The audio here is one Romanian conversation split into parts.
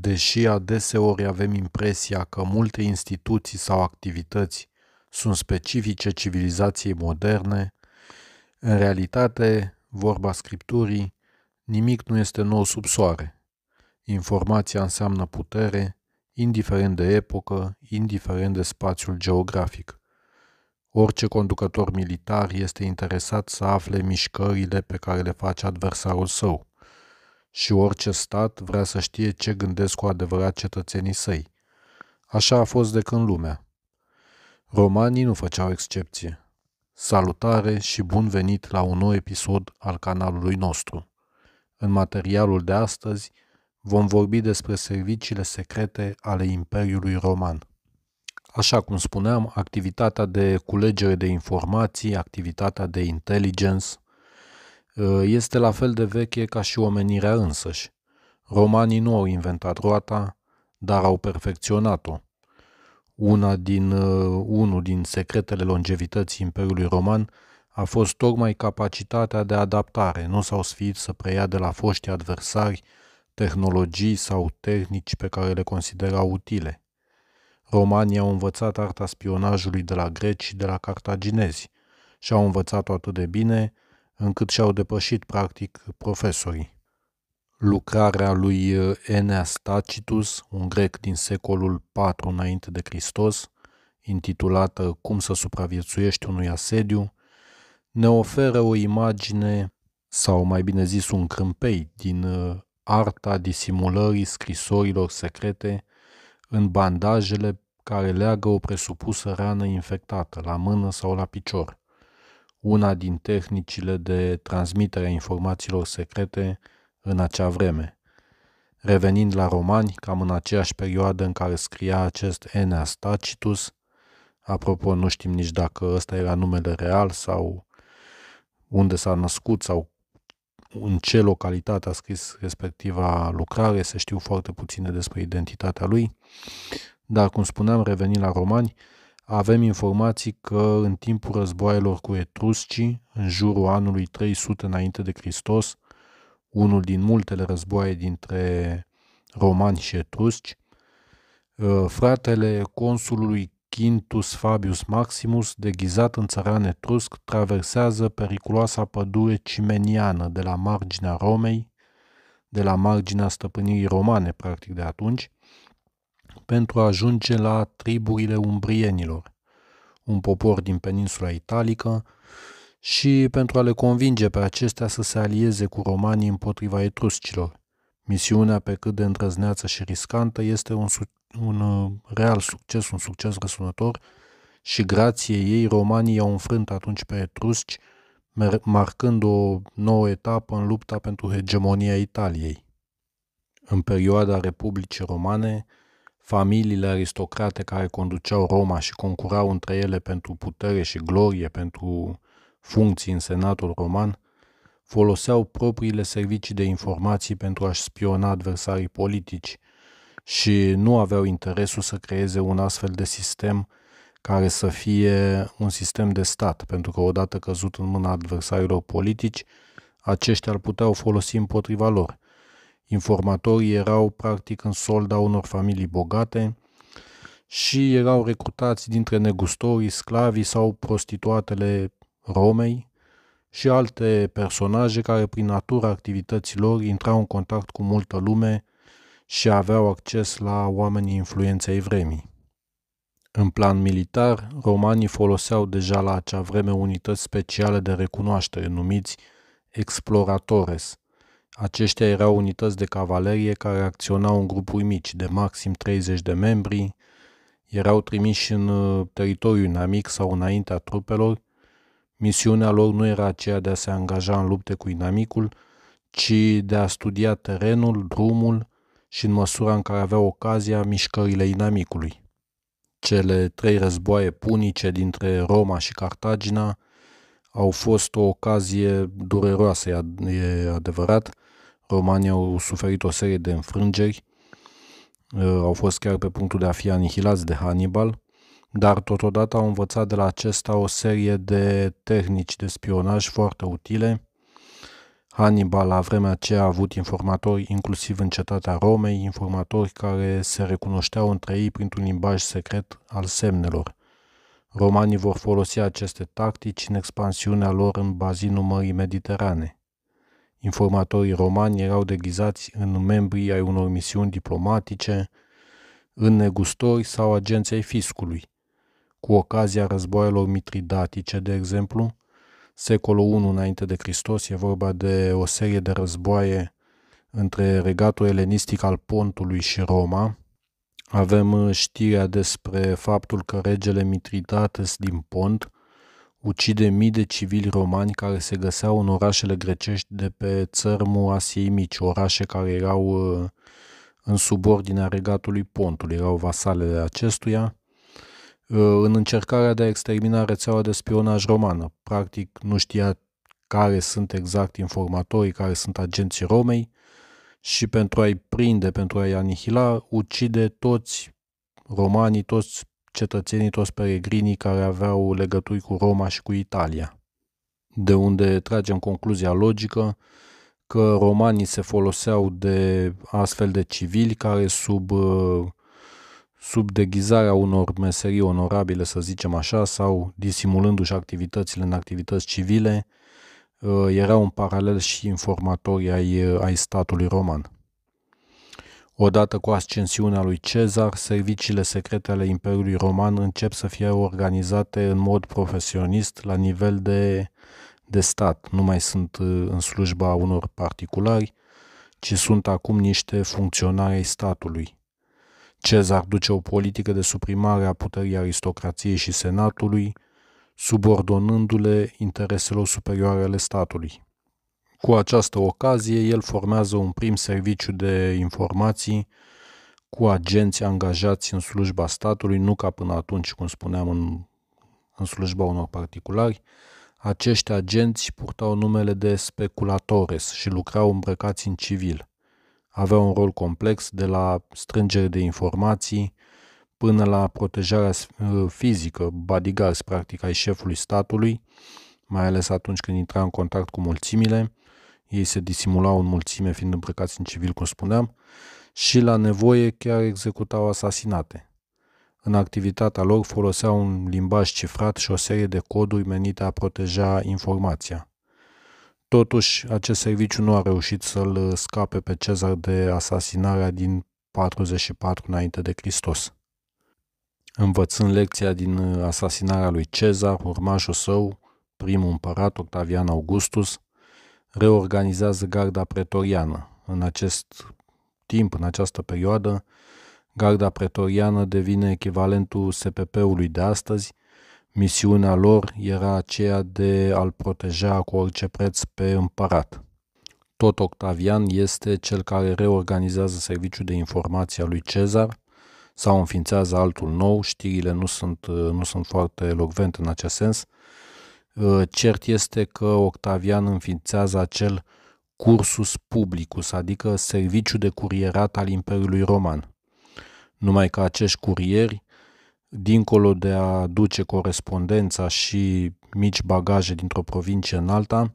Deși adeseori avem impresia că multe instituții sau activități sunt specifice civilizației moderne, în realitate, vorba Scripturii, nimic nu este nou sub soare. Informația înseamnă putere, indiferent de epocă, indiferent de spațiul geografic. Orice conducător militar este interesat să afle mișcările pe care le face adversarul său. Și orice stat vrea să știe ce gândesc cu adevărat cetățenii săi. Așa a fost de când lumea. Romanii nu făceau excepție. Salutare și bun venit la un nou episod al canalului nostru. În materialul de astăzi vom vorbi despre serviciile secrete ale Imperiului Roman. Așa cum spuneam, activitatea de culegere de informații, activitatea de intelligence, este la fel de veche ca și omenirea însăși. Romanii nu au inventat roata, dar au perfecționat-o. Unul din secretele longevității Imperiului Roman a fost tocmai capacitatea de adaptare. Nu s-au sfiit să preia de la foștii adversari tehnologii sau tehnici pe care le considerau utile. Romanii au învățat arta spionajului de la greci și de la cartaginezi și au învățat-o atât de bine încât și-au depășit practic profesorii. Lucrarea lui Enneas Tacitus, un grec din secolul IV înainte de Hristos, intitulată Cum să supraviețuiești unui asediu, ne oferă o imagine, sau mai bine zis un crâmpei, din arta disimulării scrisorilor secrete în bandajele care leagă o presupusă rană infectată la mână sau la picior. Una din tehnicile de transmitere a informațiilor secrete în acea vreme. Revenind la romani, cam în aceeași perioadă în care scria acest Enneas Tacitus, apropo, nu știm nici dacă ăsta era numele real sau unde s-a născut sau în ce localitate a scris respectiva lucrare, se știu foarte puține despre identitatea lui, dar, cum spuneam, revenind la romani, avem informații că în timpul războaielor cu etruscii, în jurul anului 300 înainte de Hristos, unul din multele războaie dintre romani și etrusci, fratele consulului Quintus Fabius Maximus, deghizat în țăran etrusc, traversează periculoasa pădure cimeniană de la marginea Romei, de la marginea stăpânirii romane, practic de atunci, pentru a ajunge la triburile umbrienilor, un popor din peninsula italică, și pentru a le convinge pe acestea să se alieze cu romanii împotriva etruscilor. Misiunea, pe cât de îndrăzneață și riscantă, este un real succes, un succes răsunător și grație ei romanii i-au înfrânt atunci pe etrusci, marcând o nouă etapă în lupta pentru hegemonia Italiei. În perioada Republicii Romane, familiile aristocrate care conduceau Roma și concurau între ele pentru putere și glorie, pentru funcții în Senatul Roman, foloseau propriile servicii de informații pentru a-și spiona adversarii politici și nu aveau interesul să creeze un astfel de sistem care să fie un sistem de stat, pentru că odată căzut în mâna adversarilor politici, aceștia îl puteau folosi împotriva lor. Informatorii erau practic în solda unor familii bogate și erau recrutați dintre negustorii, sclavii sau prostituatele Romei și alte personaje care, prin natura activităților, intrau în contact cu multă lume și aveau acces la oamenii influenței vremii. În plan militar, romanii foloseau deja la acea vreme unități speciale de recunoaștere, numiți exploratores. Aceștia erau unități de cavalerie care acționau în grupuri mici, de maxim 30 de membri, erau trimiși în teritoriul inamic sau înaintea trupelor. Misiunea lor nu era aceea de a se angaja în lupte cu inamicul, ci de a studia terenul, drumul și, în măsura în care aveau ocazia, mișcările inamicului. Cele 3 războaie punice dintre Roma și Cartagina au fost o ocazie dureroasă, e adevărat. Romanii au suferit o serie de înfrângeri, au fost chiar pe punctul de a fi anihilați de Hannibal, dar totodată au învățat de la acesta o serie de tehnici de spionaj foarte utile. Hannibal la vremea aceea a avut informatori inclusiv în cetatea Romei, informatori care se recunoșteau între ei printr-un limbaj secret al semnelor. Romanii vor folosi aceste tactici în expansiunea lor în bazinul Mării Mediterane. Informatorii romani erau deghizați în membrii ai unor misiuni diplomatice, în negustori sau agenții ai fiscului. Cu ocazia războaielor mitridatice, de exemplu, secolul I înainte de Hristos, e vorba de o serie de războaie între regatul elenistic al Pontului și Roma. Avem știrea despre faptul că regele Mitridates din Pont ucide mii de civili romani care se găseau în orașele grecești de pe țărmul Asiei Mici, orașe care erau în subordinea regatului Pontului, erau vasalele acestuia, în încercarea de a extermina rețeaua de spionaj romană. Practic nu știa care sunt exact informatorii, care sunt agenții Romei și pentru a-i prinde, pentru a-i anihila, ucide toți romanii, toți cetățenii, toți peregrinii care aveau legături cu Roma și cu Italia. De unde tragem concluzia logică că romanii se foloseau de astfel de civili care sub deghizarea unor meserii onorabile, să zicem așa, sau disimulându-și activitățile în activități civile, erau în paralel și informatori ai statului roman. Odată cu ascensiunea lui Cezar, serviciile secrete ale Imperiului Roman încep să fie organizate în mod profesionist la nivel de stat. Nu mai sunt în slujba unor particulari, ci sunt acum niște funcționari ai statului. Cezar duce o politică de suprimare a puterii aristocrației și senatului, subordonându-le intereselor superioare ale statului. Cu această ocazie, el formează un prim serviciu de informații cu agenți angajați în slujba statului, nu ca până atunci, cum spuneam, în slujba unor particulari. Acești agenți purtau numele de speculatores și lucrau îmbrăcați în civil. Aveau un rol complex, de la strângere de informații până la protejarea fizică, bodyguards, practic, ai șefului statului, mai ales atunci când intra în contact cu mulțimile. Ei se disimulau în mulțime, fiind îmbrăcați în civil, cum spuneam, și la nevoie chiar executau asasinate. În activitatea lor foloseau un limbaj cifrat și o serie de coduri menite a proteja informația. Totuși, acest serviciu nu a reușit să-l scape pe Cezar de asasinarea din 44 înainte de Hristos. Învățând lecția din asasinarea lui Cezar, urmașul său, primul împărat, Octavian Augustus, reorganizează garda pretoriană. În acest timp, în această perioadă, garda pretoriană devine echivalentul SPP-ului de astăzi. Misiunea lor era aceea de a-l proteja cu orice preț pe împărat. Tot Octavian este cel care reorganizează serviciul de informație al lui Cezar sau înființează altul nou. Știrile nu sunt foarte elocvente în acest sens. Cert este că Octavian înființează acel cursus publicus, adică serviciu de curierat al Imperiului Roman. Numai că acești curieri, dincolo de a duce corespondența și mici bagaje dintr-o provincie în alta,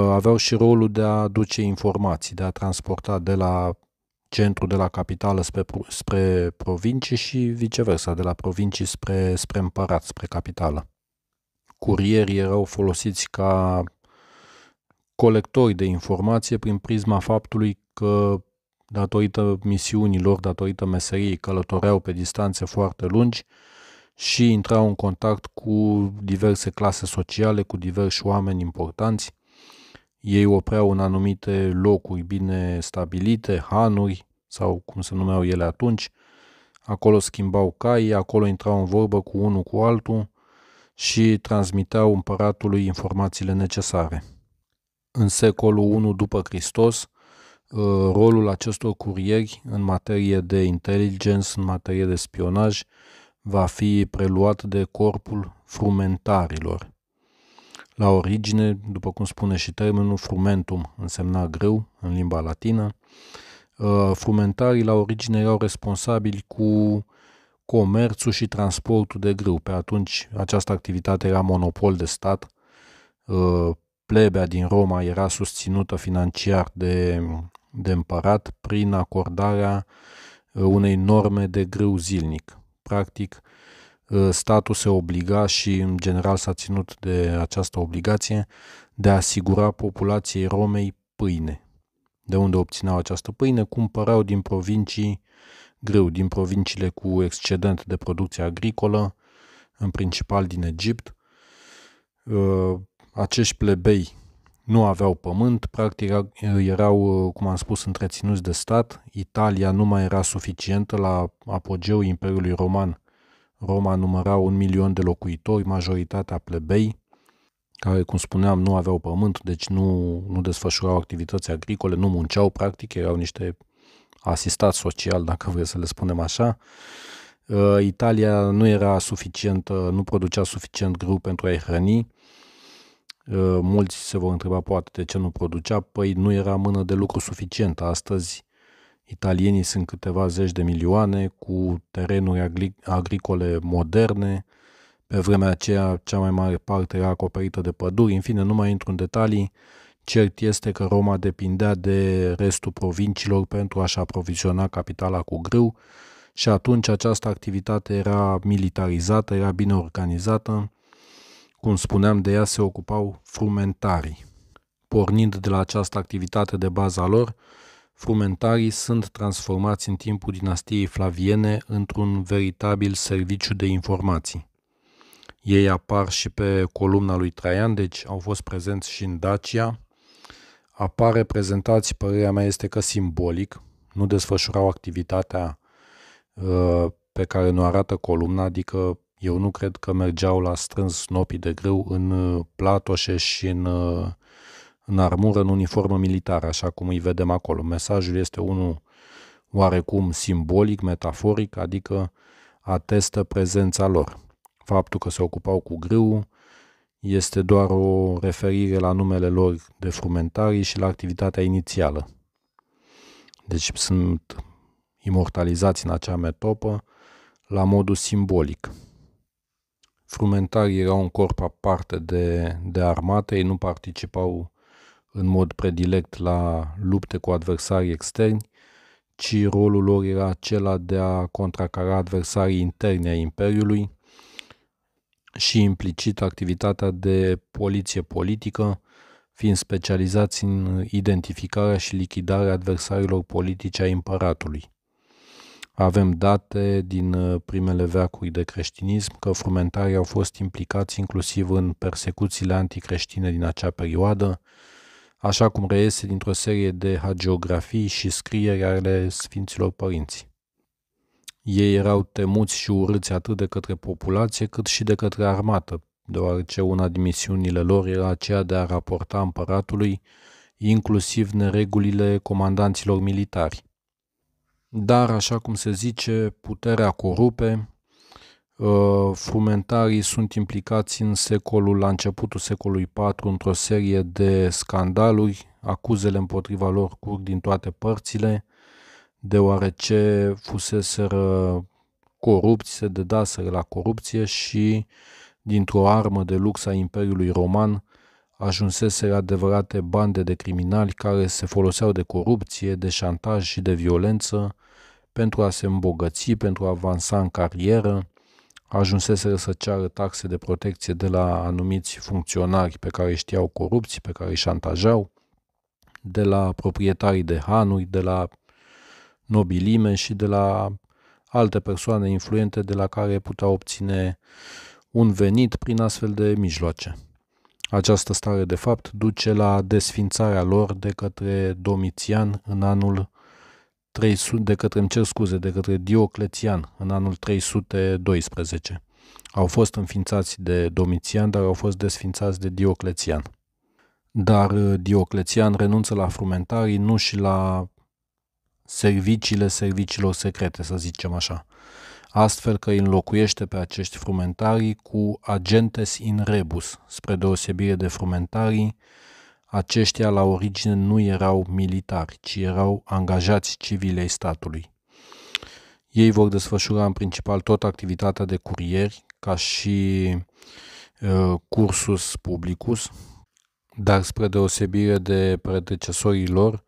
aveau și rolul de a aduce informații, de a transporta de la centru, de la capitală spre provincii și viceversa, de la provincii spre împărat, spre capitală. Curierii erau folosiți ca colectori de informație prin prisma faptului că, datorită misiunilor, datorită meseriei, călătoreau pe distanțe foarte lungi și intrau în contact cu diverse clase sociale, cu diversi oameni importanți. Ei opreau în anumite locuri bine stabilite, hanuri sau cum se numeau ele atunci. Acolo schimbau cai, acolo intrau în vorbă cu unul cu altul și transmiteau împăratului informațiile necesare. În secolul I după Hristos, rolul acestor curieri în materie de intelligence, în materie de spionaj, va fi preluat de corpul frumentarilor. La origine, după cum spune și termenul, frumentum însemna grâu în limba latină. Frumentarii la origine erau responsabili cu comerțul și transportul de grâu. Pe atunci această activitate era monopol de stat. plebea din Roma era susținută financiar de împărat prin acordarea unei norme de grâu zilnic. Practic, statul se obliga și în general s-a ținut de această obligație de a asigura populației Romei pâine. De unde obțineau această pâine? Cumpărau din provincii grâu, din provinciile cu excedent de producție agricolă, în principal din Egipt. Acești plebei nu aveau pământ, practic erau, cum am spus, întreținuți de stat. Italia nu mai era suficientă. La apogeul Imperiului Roman, Roma număra 1.000.000 de locuitori, majoritatea plebei, care, cum spuneam, nu aveau pământ, deci nu desfășurau activități agricole, nu munceau, practic, erau niște asistați social, dacă vreți să le spunem așa. Italia nu era suficientă, nu producea suficient grâu pentru a-i hrăni. Mulți se vor întreba poate de ce nu producea, păi nu era mână de lucru suficientă. Astăzi italienii sunt câteva zeci de milioane cu terenuri agricole moderne. Pe vremea aceea cea mai mare parte era acoperită de păduri. În fine, nu mai intru în detalii. Cert este că Roma depindea de restul provinciilor pentru a-și aproviziona capitala cu grâu și atunci această activitate era militarizată, era bine organizată. Cum spuneam, de ea se ocupau frumentarii. Pornind de la această activitate de bază a lor, frumentarii sunt transformați în timpul dinastiei Flaviene într-un veritabil serviciu de informații. Ei apar și pe columna lui Traian, deci au fost prezenți și în Dacia. Apar reprezentați, părerea mea este că simbolic, nu desfășurau activitatea pe care ne arată columna, adică eu nu cred că mergeau la strâns snopii de grâu în platoșe și în armură, în uniformă militară, așa cum îi vedem acolo. Mesajul este unul oarecum simbolic, metaforic, adică atestă prezența lor. Faptul că se ocupau cu grâu este doar o referire la numele lor de frumentarii și la activitatea inițială. Deci sunt imortalizați în acea metopă la modul simbolic. Frumentarii erau un corp aparte de armată, ei nu participau în mod predilect la lupte cu adversarii externi, ci rolul lor era acela de a contracara adversarii interni ai Imperiului și implicit activitatea de poliție politică, fiind specializați în identificarea și lichidarea adversarilor politici ai împăratului. Avem date din primele veacuri de creștinism că frumentarii au fost implicați inclusiv în persecuțiile anticreștine din acea perioadă, așa cum reiese dintr-o serie de hagiografii și scrieri ale Sfinților Părinți. Ei erau temuți și urâți atât de către populație cât și de către armată, deoarece una din misiunile lor era aceea de a raporta împăratului inclusiv neregulile comandanților militari. Dar, așa cum se zice, puterea corupe. Frumentarii sunt implicați la începutul secolului IV într-o serie de scandaluri. Acuzele împotriva lor curg din toate părțile, deoarece fuseseră corupți, se dedaseră la corupție și dintr-o armă de lux a Imperiului Roman ajunseseră adevărate bande de criminali care se foloseau de corupție, de șantaj și de violență pentru a se îmbogăți, pentru a avansa în carieră. Ajunseseră să ceară taxe de protecție de la anumiți funcționari pe care știau corupți, pe care îi șantajau, de la proprietarii de hanuri, de la nobilime și de la alte persoane influente de la care puteau obține un venit prin astfel de mijloace. Această stare de fapt duce la desfințarea lor de către Domitian în anul 300, de către Dioclețian în anul 312. Au fost înființați de Domitian, dar au fost desfințați de Dioclețian. Dar Dioclețian renunță la frumentarii, nu și la serviciilor secrete, să zicem așa. Astfel că îi înlocuiește pe acești frumentarii cu agentes in rebus. Spre deosebire de frumentarii, aceștia la origine nu erau militari, ci erau angajați civili ai statului. Ei vor desfășura în principal tot activitatea de curieri, ca și cursus publicus, dar spre deosebire de predecesorii lor,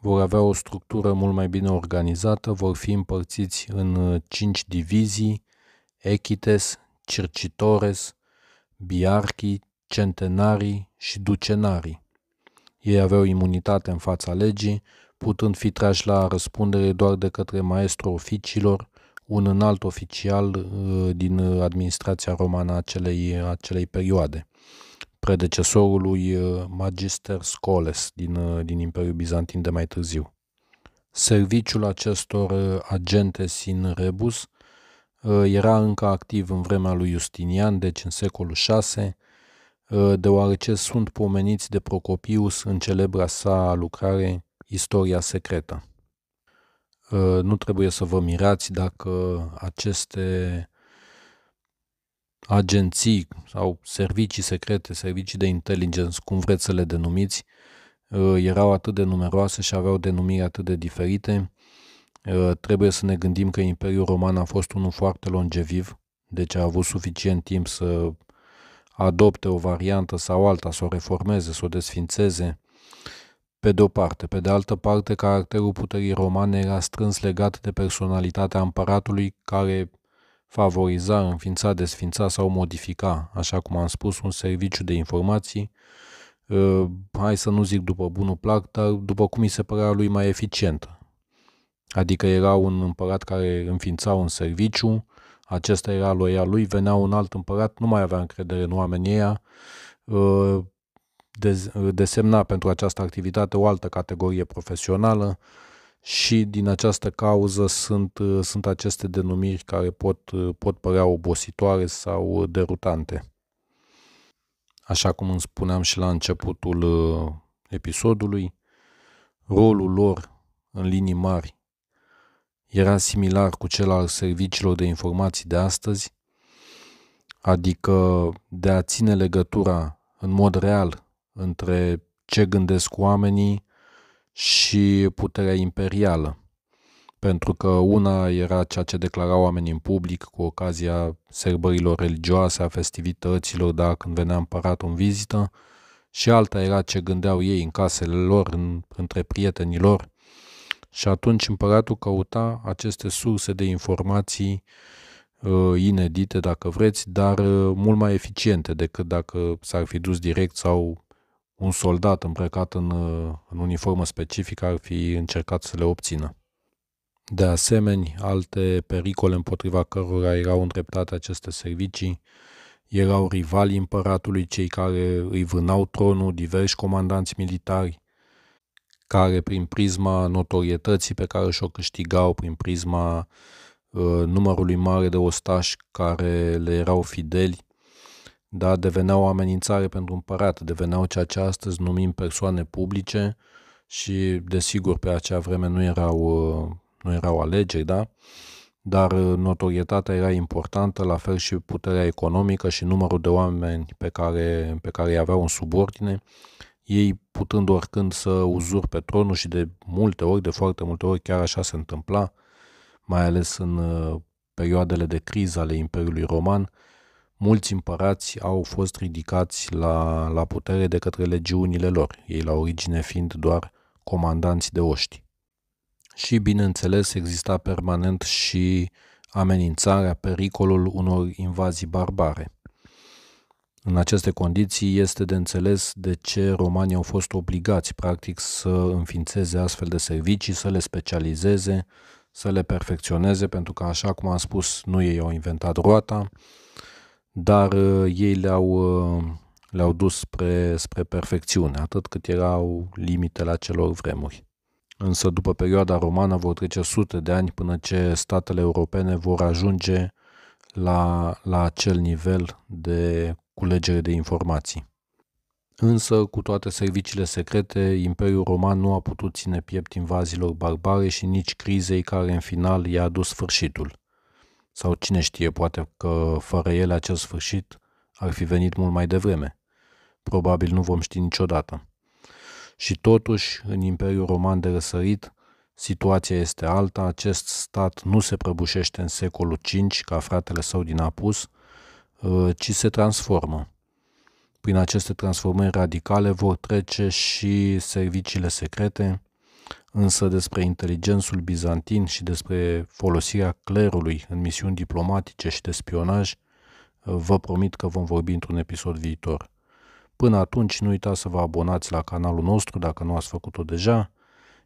vor avea o structură mult mai bine organizată, vor fi împărțiți în 5 divizii: equites, circitores, biarchi, centenarii și ducenarii. Ei aveau imunitate în fața legii, putând fi trași la răspundere doar de către maestru oficiilor, un înalt oficial din administrația romană a acelei perioade, predecesorul lui Magister Scoles din Imperiul Bizantin de mai târziu. Serviciul acestor agentes in rebus era încă activ în vremea lui Justinian, deci în secolul VI, deoarece sunt pomeniți de Procopius în celebra sa lucrare Istoria secretă. Nu trebuie să vă mirați dacă aceste agenții sau servicii secrete, servicii de intelligence, cum vreți să le denumiți, erau atât de numeroase și aveau denumiri atât de diferite. Trebuie să ne gândim că Imperiul Roman a fost unul foarte longeviv, deci a avut suficient timp să adopte o variantă sau alta, să o reformeze, să o desfințeze, pe de o parte. Pe de altă parte, caracterul puterii romane era strâns legat de personalitatea împăratului, care favoriza, înființa, desfința sau modifica, așa cum am spus, un serviciu de informații, hai să nu zic după bunul plac, dar după cum îi se părea lui mai eficient. Adică era un împărat care înființa un serviciu, acesta era loial lui, venea un alt împărat, nu mai avea încredere în oamenii ăia, desemna pentru această activitate o altă categorie profesională și din această cauză sunt aceste denumiri care pot părea obositoare sau derutante. Așa cum îmi spuneam și la începutul episodului, rolul lor în linii mari era similar cu cel al serviciilor de informații de astăzi, adică de a ține legătura în mod real între ce gândesc oamenii și puterea imperială. Pentru că una era ceea ce declarau oamenii în public cu ocazia sărbărilor religioase, a festivităților, da, când venea împăratul în vizită, și alta era ce gândeau ei în casele lor, între prietenii lor. Și atunci împăratul căuta aceste surse de informații inedite, dacă vreți, dar mult mai eficiente decât dacă s-ar fi dus direct sau un soldat îmbrăcat în uniformă specifică ar fi încercat să le obțină. De asemenea, alte pericole împotriva cărora erau îndreptate aceste servicii erau rivalii împăratului, cei care îi vânau tronul, diversi comandanți militari, care prin prisma notorietății pe care și-o câștigau, prin prisma numărului mare de ostași care le erau fideli, da, deveneau o amenințare pentru împărat, deveneau ceea ce astăzi numim persoane publice și, desigur, pe acea vreme nu erau alegeri, da? Dar notorietatea era importantă, la fel și puterea economică și numărul de oameni pe care îi aveau în subordine, ei putând oricând să uzurpe tronul și de foarte multe ori chiar așa se întâmpla, mai ales în perioadele de criză ale Imperiului Roman, mulți împărați au fost ridicați la putere de către legiunile lor, ei la origine fiind doar comandanți de oști. Și, bineînțeles, exista permanent și amenințarea, pericolul unor invazii barbare. În aceste condiții este de înțeles de ce romanii au fost obligați, practic, să înființeze astfel de servicii, să le specializeze, să le perfecționeze, pentru că, așa cum am spus, nu ei au inventat roata, dar ei le-au dus spre perfecțiune, atât cât erau limitele acelor vremuri. Însă după perioada romană vor trece sute de ani până ce statele europene vor ajunge la acel nivel de culegere de informații. Însă, cu toate serviciile secrete, Imperiul Roman nu a putut ține piept invaziilor barbare și nici crizei care în final i-a adus sfârșitul. Sau cine știe, poate că fără ele acest sfârșit ar fi venit mult mai devreme. Probabil nu vom ști niciodată. Și totuși, în Imperiul Roman de răsărit, situația este alta, acest stat nu se prăbușește în secolul V ca fratele său din apus, ci se transformă. Prin aceste transformări radicale vor trece și serviciile secrete, însă despre inteligențul bizantin și despre folosirea clerului în misiuni diplomatice și de spionaj, vă promit că vom vorbi într-un episod viitor. Până atunci, nu uitați să vă abonați la canalul nostru dacă nu ați făcut-o deja,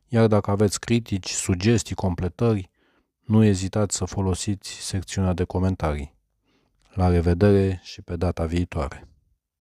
iar dacă aveți critici, sugestii, completări, nu ezitați să folosiți secțiunea de comentarii. La revedere și pe data viitoare!